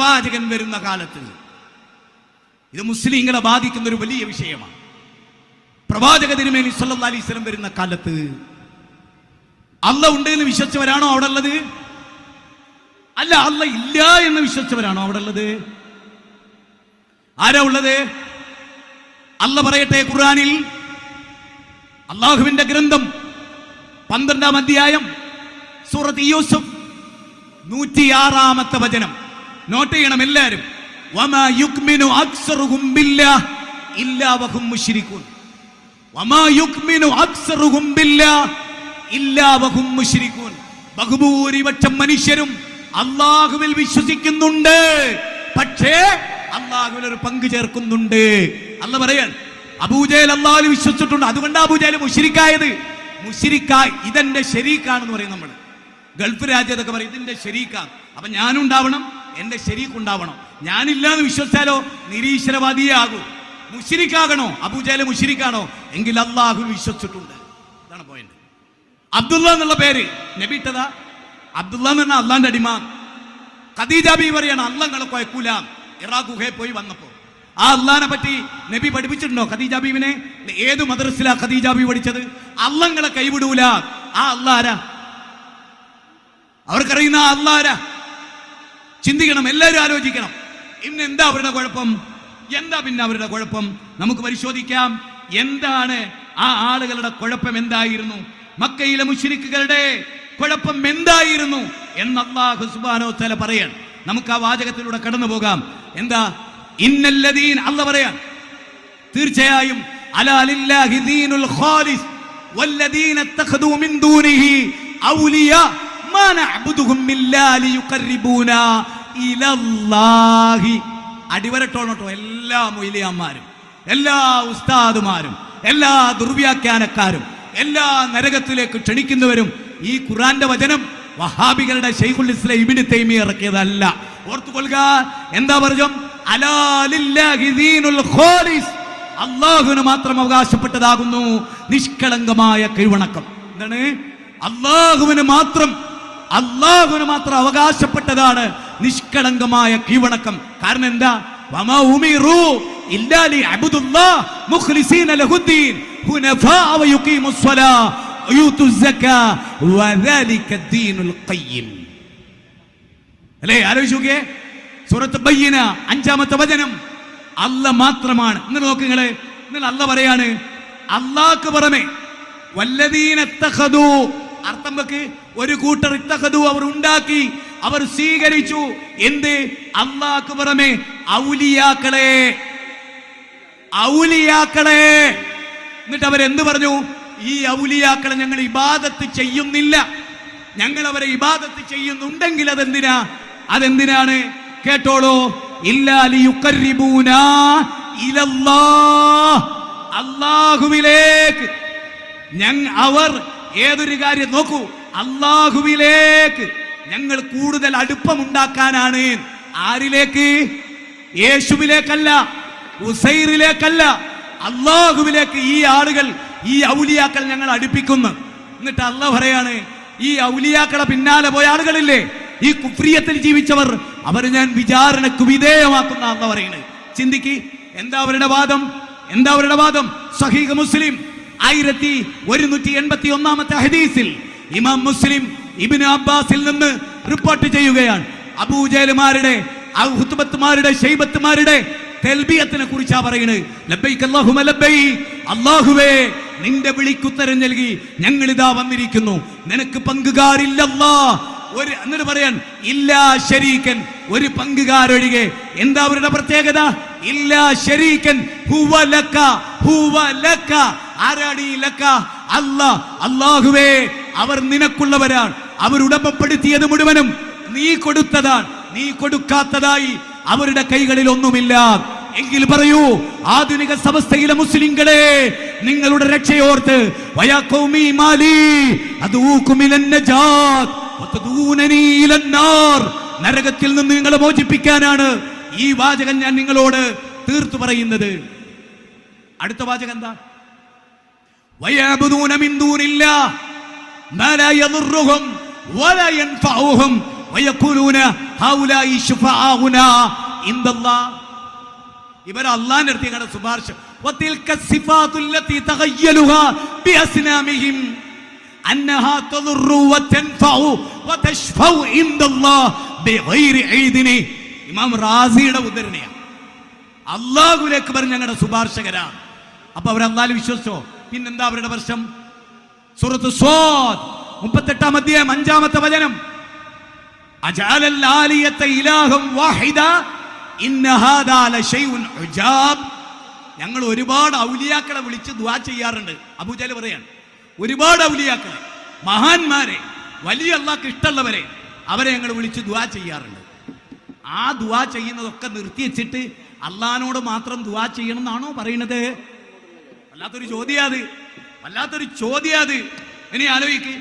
പ്രവാചകൻ വരുന്ന കാലത്ത് ഇത് മുസ്ലിങ്ങളെ ബാധിക്കുന്ന ഒരു വലിയ വിഷയമാണ്. പ്രവാചക തിരുമേനി സല്ലല്ലാഹു അലൈഹി വസല്ലം വരുന്ന കാലത്ത് അല്ലാഹ് ഉണ്ട് എന്ന് വിശ്വസിച്ചവരാണോ അവിടെ ഉള്ളത്? അല്ല, അല്ലാഹ് ഇല്ല എന്ന് വിശ്വസിച്ചവരാണോ അവിടെ ഉള്ളത്? ആരാ ഉള്ളത്? അല്ലാഹ് പറയട്ടെ ഖുർആനിൽ, അല്ലാഹുവിന്റെ ഗ്രന്ഥം 12-ാം അധ്യായം സൂറത്ത് യൂസുഫ് 106-ാമത്തെ വചനം നോട്ട് ചെയ്യണം എല്ലാവരും. വമാ യുക്മിനു അക്സറുഹും ബില്ലാഹ് ഇല്ലാ വഹും മുശ്രികൂൻ. വമാ യുക്മിനു അക്സറുഹും ബില്ലാഹ് ഇല്ലാ വഹും മുശ്രികൂൻ. ബഹുഭൂരിപക്ഷം മനുഷ്യരും അല്ലാഹുവിൽ വിശ്വസിക്കുന്നുണ്ട്, പക്ഷേ അല്ലാഹുവിൽ ഒരു പങ്കു ചേർക്കുന്നുണ്ട്. അല്ലാഹ് പറയാൻ അബൂജഹൽ അല്ലാഹുവിൽ വിശ്വസിച്ചിട്ടുണ്ട്, അതുകൊണ്ട് അബൂജഹൽ മുശ്രിക്കായത്. മുശ്രിക്കായി ഇതെന്റെ ശരീക്കാണെന്ന് പറയും നമ്മൾ. ഗൾഫ് രാജ്യത്തൊക്കെ പറയും ഇതിന്റെ ശരീക്കാണ്. അപ്പൊ ഞാനുണ്ടാവണം, എന്റെ ശരീക്കുണ്ടാവണം. ഞാനില്ലാന്ന് വിശ്വസിച്ചാലോ നിരീശ്വരവാദിയേ ആകൂ. മുശ്രിക്കാകണോ? അബൂജഹൽ മുശ്രിക്കാണോ? എങ്കിൽ അല്ലാഹുവിൽ വിശ്വസിച്ചിട്ടുണ്ട്. ഇതാണ് പോയിന്റ്. അബ്ദുള്ള എന്നുള്ള പേര് നബി ഇട്ടതാ. അബ്ദുള്ള എന്ന് പറഞ്ഞാൽ അള്ളാന്റെ അടിമ. ഖദീജ ബീവി പറയാണ് അല്ലാഹ് നിങ്ങളെ കൊയക്കൂല. ഇറാഖ് ഗുഹയിൽ പോയി വന്നപ്പോ ആ അള്ളാഹിനെ പറ്റി നബി പഠിപ്പിച്ചിട്ടുണ്ടോ ഖദീജ ബീവിനെ? ഏത് മദ്രസിലാ ഖദീജ ബീവി പഠിച്ചത്? അല്ലാഹ് നിങ്ങളെ കൈവിടൂല. ആ അല്ലാഹ് ആരാ? അവർക്കറിയുന്ന ആ അല്ലാഹ് ആരാ? ചിന്തിക്കണം, എല്ലാവരും ആലോചിക്കണം. ഇന്ന് എന്താ അവരുടെ കുഴപ്പം? എന്താ പിന്നെ അവരുടെ കുഴപ്പം? നമുക്ക് പരിശോധിക്കാം. എന്താണ് ആ ആളുകളുടെ കുഴപ്പം? എന്തായിരുന്നു മക്കയിലെ മുശ്രിക്കുകളുടെ കുഴപ്പം? എന്തായിരുന്നു എന്ന് അല്ലാഹു സുബ്ഹാനഹു വ തആല പറയാൻ. നമുക്ക് ആ വാചകത്തിലൂടെ കടന്നു പോകാം. എന്താ? ഇന്നല്ലദീൻ, അല്ലാഹ് പറയാൻ, തീർച്ചയായും അലാ ലില്ലാഹി ദീനുൽ ഖാലിസ് വല്ലദീന ഇത്തഖദൂ മിൻ ദൂനിഹി ഔലിയാ മാ നഅ്ബുദുഹും ഇല്ലാ ലിയുഖർരിബൂനാ ഇലല്ലാഹി. അടിവരട്ടോണട്ടോ എല്ലാ മൊയ്ലിയാന്മാരും, എല്ലാ ഉസ്താദുമാരും, എല്ലാ ദുർവ്യാഖ്യാനക്കാരും, എല്ലാ നരകത്തിലേക്ക് ക്ഷണിക്കുന്നവരും ഈ ഖുർആന്റെ വചനം വഹാബികളുടെ ശൈഖുൽ ഇസ്ലാം ഇബ്നു തൈമിയ്യ ഇറക്കിയതല്ല. ഓർത്തുകൊള്ളുക. എന്താ പറഞ്ഞു? അലാ ലില്ലാഹി ദീനുൽ ഖാലിസ്, അല്ലാഹുവിന് മാത്രം അവകാശപ്പെട്ടതാകുന്നു നിഷ്കളങ്കമായ കീഴ്വണക്കം. എന്താണ്? അല്ലാഹുവിന് മാത്രം അവകാശപ്പെട്ടതാണ് നിഷ്കളങ്കമായ കീഴ്വണക്കം. കാരണം എന്താ? വമാ ഉമിറു ഇല്ലാ ലിഅബ്ദുല്ലാഹ് മുഖ്ലിസീന ലഹുദ്ദീൻ ഹുനഫാ വയുഖീമുസ് സ്വലാ വയൂതുസ് സക്കാ വദാലിക ദീനുൽ ഖയ്യിം. അല്ലേ? ആലോചിച്ചോക്കേ. സൂറത്ത് ബയ്യിന 5-ാമത്തെ വചനം. അല്ലാഹ് മാത്രമാണ്. ഇന്ന് നോക്ക് നിങ്ങള്. ഇന്ന് അല്ലാഹ് പറയാണ് അല്ലാഹ്ക്ക് പുറമെ വല്ലദീന ഇത്തഖദൂ, അർത്ഥം വെക്ക്, ഒരു കൂട്ടർ ഇത്തഖദൂ, അവർ ഉണ്ടാക്കി, അവർ സ്വീകരിച്ചു. എന്ത്? അല്ലാഹ്ക്ക് പുറമെ ഔലിയാക്കളെ. എന്നിട്ട് അവരെന്ത് പറഞ്ഞു? ഈ ഔലിയാക്കളെ ഞങ്ങൾ ഇബാദത്ത് ചെയ്യുന്നില്ല. ഞങ്ങൾ അവരെ ഇബാദത്ത് ചെയ്യുന്നുണ്ടെങ്കിൽ അതെന്തിനാണ്? കേട്ടോളൂ. ഇല്ലാ ലിയുഖർരിബൂനാ ഇലല്ലാഹ്, അല്ലാഹുവിലേക്ക്. അവർ ഏതൊരു കാര്യം നോക്കൂ, അല്ലാഹുവിലേക്ക് ഞങ്ങൾ കൂടുതൽ അടുപ്പമുണ്ടാക്കാനാണ്. ആരിലേക്ക്? യേശുവിലേക്കല്ല, ഉസൈറിലേക്കല്ല, അല്ലാഹുവിലേക്ക് ഈ ആളുകൾ, ഈ ഔലിയാക്കൾ ഞങ്ങൾ അടുപ്പിക്കുന്നു. എന്നിട്ട് അല്ലാഹ് പറയാണ് ഈ ഔലിയാക്കളെ പിന്നാലെ പോയ ആളുകളില്ലേ, ഈ കുഫ്രിയത്തിൽ ജീവിച്ചവർ, അവർ ഞാൻ വിചാരണക്ക് വിധേയമാക്കുന്ന അല്ലാഹ് പറയുന്നത്. ചിന്തിക്ക്. എന്താ അവരുടെ വാദം? സഹീഹ് മുസ്ലിം 1181-ാമത്തെ ഹദീസിൽ ഇമാം മുസ്ലിം ഇബ്നു അബ്ബാസിൽ നിന്ന് റിപ്പോർട്ട് ചെയ്യുകയാണ്. അബൂജഹലുമാരുടെ, ഹുത്ബത്തുമാരുടെ, ശൈബത്തുമാരുടെ തൽബിയത്തിനെ കുറിച്ചാ പറയുന്നത്. ലബ്ബൈക അല്ലാഹുമ്മ ലബ്ബൈക്, അല്ലാഹുവേ നിന്റെ വിളിക്കുത്തരം നൽകി ഞങ്ങൾ ഇതാ വന്നിരിക്കുന്നു, നിനക്ക് പങ്കുകാരില്ലല്ലാ. എന്നിട്ട് പറയാൻ ഇല്ലാ ശരീകൻ, ഒരു പങ്കുകാരൊഴികെ. എന്താ അവരുടെ പ്രത്യേകത? ഇല്ലാ ശരീകൻ ഹുവ ലക. ആരാണ് ഈ ലക? അല്ലാഹ്. അല്ലാഹുവേ അവർ നിനക്കുള്ളവരാണ്. അവർ ഉടമപ്പെടുത്തിയത് മുഴുവനും നീ കൊടുത്തതാണ്. നീ കൊടുക്കാത്തതായി അവരുടെ കൈകളിൽ ഒന്നുമില്ല. എങ്കിൽ പറയൂ, ആധുനിക സമസ്തയിലെ മുസ്ലിങ്ങളെ, നിങ്ങളുടെ രക്ഷയോർത്ത് വയാ ഖൗമി മാലി അദൂകും ഇലൻ നജാത്ത് വതദൂനനി ഇലൻ നാർ, നരകത്തിൽ നിന്ന് നിങ്ങളെ മോചിപ്പിക്കാനാണ് ഈ വാചകം ഞാൻ നിങ്ങളോട് തീർത്തു പറയുന്നത്. അടുത്ത വാചകം എന്താ? വയഅബ്ദൂന മിൻ ദൂനില്ലാഹ് മാ ലാ യദുർറുഹും വലാ യൻഫഉഹും വയഖൂലൂന ഹൗലായി ശുഫാഉനാ ഇൻദല്ലാഹ്. ഇവർ അല്ലാഹുവിന്റെ അടുത്ത് ഞങ്ങളുടെ ശുപാർശ. വതിൽക സിഫാതുല്ലതി തഗയ്യലുഹാ ബിഅസ്നാമിഹിം അന്നഹാ തദുറു വതൻഫഉ വതശ്ഫഉ ഇൻദല്ലാഹ് ബിഗൈരി ഈദിനി. ഇമാം റാസിയുടെ ഉദ്ധരണിയാണ്. അല്ലാഹുവിലേക്ക് പറഞ്ഞ ഞങ്ങളുടെ ശുപാർശകരാണ്. അപ്പൊ അവർ അല്ലാഹുവിൽ വിശ്വസിച്ചോ? പിന്നെന്താ അവരുടെ പ്രശ്നം? സൂറത്ത് സ്വാദ് 38-ാം അധ്യായം 5-ാമത്തെ വചനം, അജഅലൽ ആലിയത ഇലാഹൻ വാഹിദ ഇന്ന ഹാദാ ലശൈഉൻ ഉജാബ്. ഞങ്ങൾ ഒരുപാട് ഔലിയാക്കളെ വിളിച്ച് ദുആ ചെയ്യാറുണ്ട്. അബൂജഹൽ പറയാണ്, ഒരുപാട് ഔലിയാക്കളെ, മഹാന്മാരെ, വലിയ അല്ലാഹ്ക്ക് ഇഷ്ടമുള്ളവരെ, അവരെ ഞങ്ങൾ വിളിച്ച് ദുആ ചെയ്യാറുണ്ട്. ആ ദുആ ചെയ്യുന്നതൊക്കെ നിർത്തി വെച്ചിട്ട് അള്ളാഹിനോട് മാത്രം ദുആ ചെയ്യണം എന്നാണോ പറയുന്നത്? വല്ലാത്തൊരു ചോദ്യാത്, വല്ലാത്തൊരു ചോദ്യാത്. ഇനി ആലോചിക്ക്,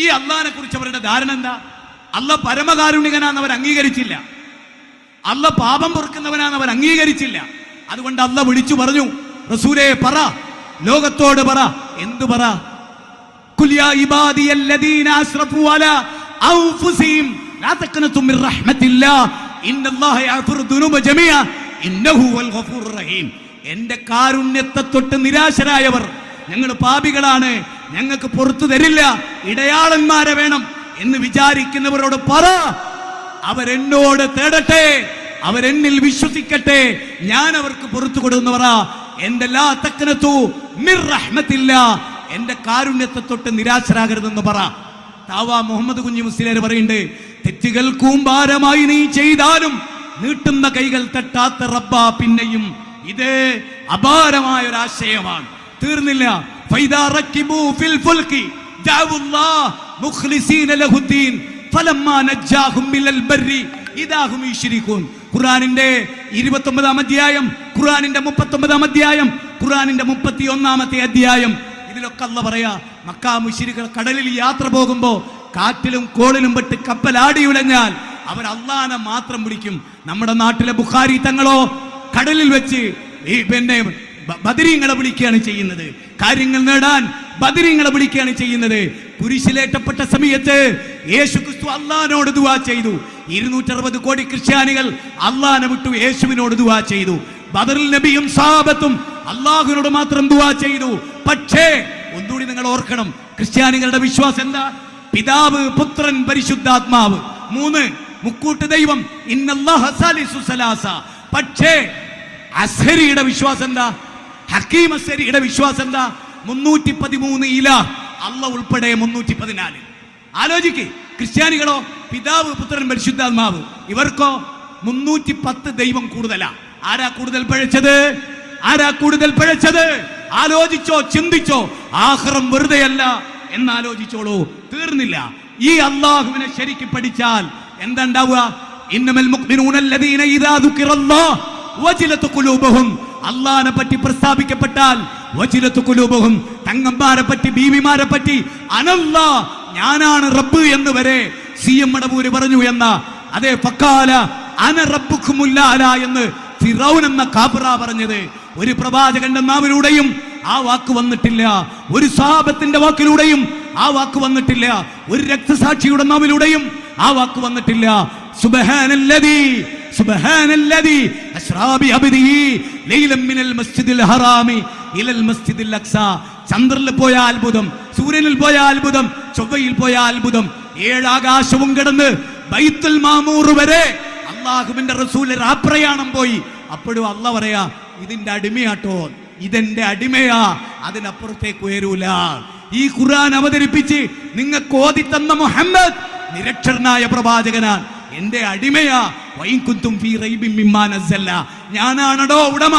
ഈ അള്ളാഹിനെ കുറിച്ച് അവരുടെ ധാരണ എന്താ? അള്ളാഹ് പരമകാരുണികനാന്ന് അവർ അംഗീകരിച്ചില്ല. അള്ളാഹ് പാപം പൊറുക്കുന്നവനാന്ന് അവർ അംഗീകരിച്ചില്ല. അതുകൊണ്ട് അള്ളാഹ് വിളിച്ചു പറഞ്ഞു, റസൂലേ പറ, ലോകത്തോട് പറ. എന്തു പറ? ഖുൽ യാ ഇബാദിയല്ലദീന അസ്റഫു അലാ അൻഫുസിഹിം ലാ തഖ്നതു മിർ റഹ്മത്തില്ലാഹ് ഇന്നല്ലാഹ യഗ്ഫിറു ദുനൂബ ജമീഅ ഇന്നഹു വൽ ഗഫൂറുർ റഹീം. എന്റെ കാരുണ്യത്തെ തൊട്ട് നിരാശരായവർ, ഞങ്ങൾ പാപികളാണ്, ഞങ്ങൾക്ക് പുറത്തു തരില്ല, ഇടയാളന്മാരെ വേണം എന്ന് വിചാരിക്കുന്നവരോട് പറ, അവരെന്നോട് തേടട്ടെ, അവരെന്നിൽ വിശ്വസിക്കട്ടെ, ഞാൻ അവർക്ക് പുറത്തു കൊടുക്കുന്ന പറ. എന്റെ ലാ തഖ്നതു മിർ റഹ്മത്തില്ലാഹ്, എന്റെ കാരുണ്യത്തെ തൊട്ട് നിരാശരാകരുതെന്ന് പറ. താവ മുഹമ്മദ് കുഞ്ഞി മുസ്ലിയാർ പറയുന്നുണ്ട്, തെറ്റുകൾ കൂമ്പാരമായി നീ ചെയ്താലും നീട്ടുന്ന കൈകൾ തട്ടാത്ത റബ്ബാ പിന്നെയും. ഇത് അപാരമായ ഒരു ആശയമാണ്. തീർന്നില്ല. ഫൈദാ റക്കിബു ഫിൽ ഫുൽകി ദഅവുല്ലാഹ് മുഖ്ലിസീന ലഹുദ്ദീൻ ഫലമ്മാ നജ്ജാഹും മിനൽ ബർരി ഇദാ ഹും യുശ്രികൂൻ. ഖുർആനിന്റെ 29-ാം അധ്യായം, ഖുർആനിന്റെ 39-ാം അധ്യായം, ഖുർആനിന്റെ 31-ാമത്തെ അധ്യായം. ഇതിലൊക്കെ അല്ലാഹ് പറയാ, മക്കാ മുശ്രിക്കുകൾ കടലിൽ യാത്ര പോകുമ്പോ കാറ്റിലും കോളിലും പെട്ട് കപ്പലാടി ഉലഞ്ഞാൽ അവർ അള്ളാഹനെ മാത്രം വിളിക്കും. നമ്മുടെ നാട്ടിലെ ബുഖാരി തങ്ങളോ കടലിൽ വെച്ച് ബദരീങ്ങളെ വിളിക്കുകയാണ് ചെയ്യുന്നത്. കാര്യങ്ങൾ നേടാൻ ബദരീങ്ങളെ വിളിക്കുകയാണ് ചെയ്യുന്നത്. കുരിശിലേറ്റപ്പെട്ട സമയത്ത് യേശു ക്രിസ്തു അള്ളാഹിനോട് ദുആ ചെയ്തു. 260 കോടി ക്രിസ്ത്യാനികൾ അള്ളാഹിനെ വിട്ടു യേശുവിനോട് ദുആ ചെയ്തു. ബദറിൽ നബിയും സഹാബത്തും അള്ളാഹുവിനോട് മാത്രം ദുആ ചെയ്തു. പക്ഷേ ഒന്നുകൂടി നിങ്ങൾ ഓർക്കണം, ക്രിസ്ത്യാനികളുടെ വിശ്വാസം എന്താ? പിതാവ്, പുത്രൻ, പരിശുദ്ധാത്മാവ്, 3 മുക്കൂട്ട് ദൈവം, ഇന്നല്ലാഹ സാലിസു സലാസ. പക്ഷേ അസ്ഹരിയുടെ വിശ്വാസം എന്താ? ഹക്കീം അസ്ഹരിയുടെ വിശ്വാസം എന്താ? 313 ഇലാഹ്, അല്ലാഹ് ഉൾപ്പെടെ 314. ആലോചിക്ക്. ക്രിസ്ത്യാനികളോ പിതാവ്, പുത്രൻ, പരിശുദ്ധാത്മാവ്. ഇവർക്കോ 310 ദൈവം കൂടുതലാ. ആരാ കൂടുതൽ പിഴച്ചത്? ആരാ കൂടുതൽ പിഴച്ചത്? ആലോചിച്ചോ, ചിന്തിച്ചോ. ആഖിറം വെറുതെയല്ല എന്നാലോചിച്ചോളൂ. തീർന്നില്ല. ഈ അല്ലാഹുവിനെ ശരിക്ക് പഠിച്ചാൽ എന്താ ഉണ്ടാവുക? ഇന്നമൽ മുഅ്മിനൂന അല്ലദീന ഇദാ ദുകിറല്ലാഹ് വജിലത് ഖുലൂബുഹും. അല്ലാഹനെ പറ്റി പ്രസ്താവിക്കപ്പെട്ടാൽ വജിലത് ഖുലൂബുഹും, തങ്ങന്മാരെ പറ്റി, ബീവിമാരെ പറ്റി, അനല്ലാഹ്, ഞാനാണ് റബ്ബ് എന്ന് വരെ CM മടവൂര് പറഞ്ഞു എന്ന അതേ ഫഖാല അന റബ്ബുക്കുമുൽ അഅല എന്ന് ഫിറൗൻ എന്ന കാഫിറ പറഞ്ഞത്. ഒരു പ്രവാചകന്റെ നാവിലൂടെയും ആ വാക്ക് വന്നിട്ടില്ല. ഒരു സഹാബത്തിന്റെ വാക്കിലൂടെയും ആ വാക്ക് വന്നിട്ടില്ല. ഒരു രക്തസാക്ഷിയുടെ നാവിലൂടെയും ആ വാക്ക് വന്നിട്ടില്ല. സുബ്ഹാനല്ലദീ സുബ്ഹാനല്ലദീ അസ്റാ ബി അബ്ദിഹി ലൈലൻ മിനൽ മസ്ജിദിൽ ഹറാമി ഇലൽ മസ്ജിദിൽ അഖ്സാ. ചന്ദ്രനിൽ പോയ അത്ഭുതം, സൂര്യനിൽ പോയ അത്ഭുതം, ചൊവ്വയിൽ പോയ അത്ഭുതം, 7 ആകാശവും കടന്ന് ബൈത്തുൽ മാമൂർ വരെ അല്ലാഹുവിന്റെ റസൂൽ രാപ്രയാണം പോയി. അപ്പോഴും അല്ലാഹ് പറയാ, ഇതിന്റെ അടിമയാട്ടോ, ഇതെന്റെ അടിമയാ, അതിനപ്പുറത്തേക്ക് ഉയരൂല. ഈ ഖുർആൻ അവതരിപ്പിച്ച് നിങ്ങൾക്ക് ഓതി തന്ന മുഹമ്മദ് നിരക്ഷരനായ പ്രവാചകനാണ്, എന്റെ അടിമയാ. വൈകുന്തും ഫീ റൈബിൻ മിമ്മാ നസ്സല. ഞാനാണടോ ഉടമ,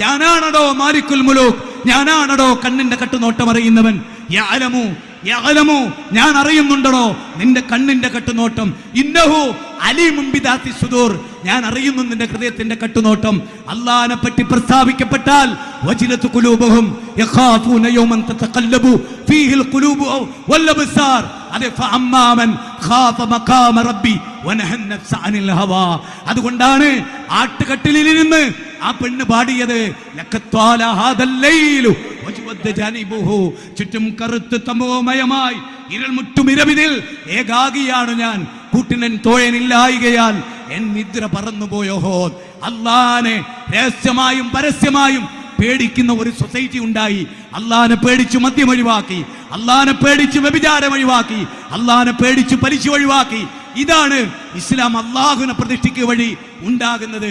ഞാനാണടോ മാലിക്കുൽ മുലൂക്, ഞാനാണടോ കണ്ണിന്റെ കട്ടുനോട്ടം അറിയുന്നവൻ. യഅലമു യഅലമു, ഞാൻ അറിയുന്നുണ്ടോ നിന്റെ കണ്ണിന്റെ കട്ടുനോട്ടം. ഇന്നഹു അലീമും ബിദാത്തി സുദൂർ, ഞാൻ അറിയുന്നു നിന്റെ ഹൃദയത്തിന്റെ കട്ടുനോട്ടം. അല്ലാഹനെ പറ്റി പ്രസ്താവിക്കപ്പെട്ടാൽ വജിലതു ഖുലൂബുഹും യഖാഫൂന യൗമൻ തതഖല്ലബു ഫീഹിൽ ഖുലൂബു വൽ അബ്സാർ. അതെ, ഫഅമ്മാമൻ ഖാഫ മഖാമ റബ്ബി വനഹൻ നഫ്സ അനിൽ ഹവാ. അതുകൊണ്ടാണ് ആട്ടുകട്ടിലിരുന്ന് ആ പെണ്ണ് പാടിയത്, ലഖത്വാല ഹാദൽ ലൈലു വജ്വദ ജാനിബുഹു. ചുറ്റും കറുത്ത് തമോമയമായി ഇരുൾ മുട്ടും ഇരവിതിൽ ഏകാഗിയാണ് ഞാൻ. കൂട്ടിനൻ തോഴനില്ലായികയാൽ എൻ നിദ്ര പറന്നുപോയോഹോ. അള്ളാനെ രഹസ്യമായും പരസ്യമായും പേടിക്കുന്ന ഒരു സൊസൈറ്റി ഉണ്ടായി. അള്ളാനെ പേടിച്ചു മദ്യം ഒഴിവാക്കി, അള്ളാനെ പേടിച്ചു വ്യഭിചാരം ഒഴിവാക്കി, അള്ളാനെ പേടിച്ചു പലിശ ഒഴിവാക്കി. ഇതാണ് ഇസ്ലാം അള്ളാഹുവിനെ പ്രതിഷ്ഠിക്കുക വഴി ഉണ്ടാകുന്നത്.